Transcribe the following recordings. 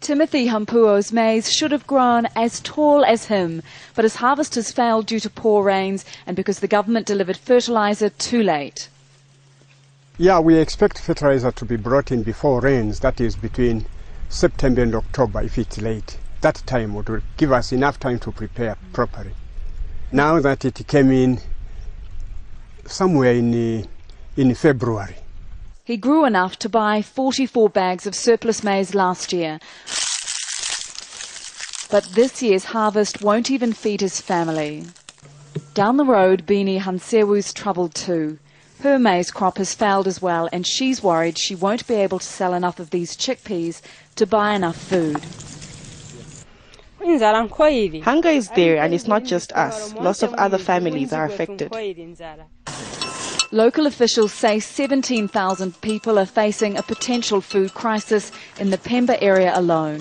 Timothy Hampuo's maize should have grown as tall as him, but his harvest has failed due to poor rains and because the government delivered fertiliser too late. Yeah, we expect fertilizer to be brought in before rains, that is between September and October if it's late. That time would give us enough time to prepare properly. Now that it came in somewhere in February. He grew enough to buy 44 bags of surplus maize last year. But this year's harvest won't even feed his family. Down the road, Bini Hansewu's troubled too. Her maize crop has failed as well, and she's worried she won't be able to sell enough of these chickpeas to buy enough food. Hunger is there, and it's not just us. Lots of other families are affected. Local officials say 17,000 people are facing a potential food crisis in the Pemba area alone.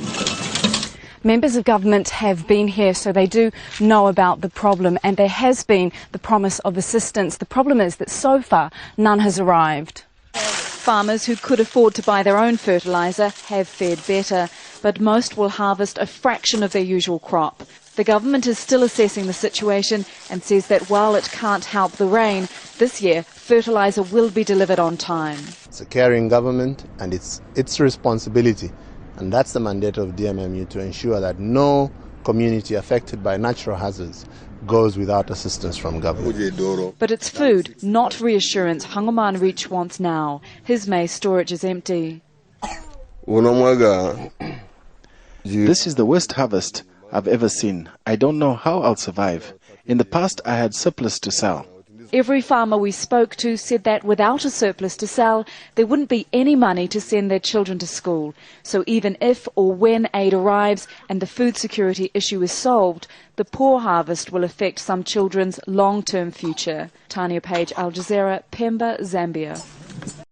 Members of government have been here, so they do know about the problem, and there has been the promise of assistance. The problem is that so far none has arrived. Farmers who could afford to buy their own fertiliser have fared better, but most will harvest a fraction of their usual crop. The government is still assessing the situation and says that while it can't help the rain, this year fertiliser will be delivered on time. It's a caring government and it's its responsibility, and that's the mandate of DMMU, to ensure that no community affected by natural hazards goes without assistance from government. But it's food, not reassurance, Hangoman Reach wants now. His maize storage is empty. This is the worst harvest I've ever seen. I don't know how I'll survive. In the past, I had surplus to sell. Every farmer we spoke to said that without a surplus to sell, there wouldn't be any money to send their children to school. So even if or when aid arrives and the food security issue is solved, the poor harvest will affect some children's long-term future. Tanya Page, Al Jazeera, Pemba, Zambia.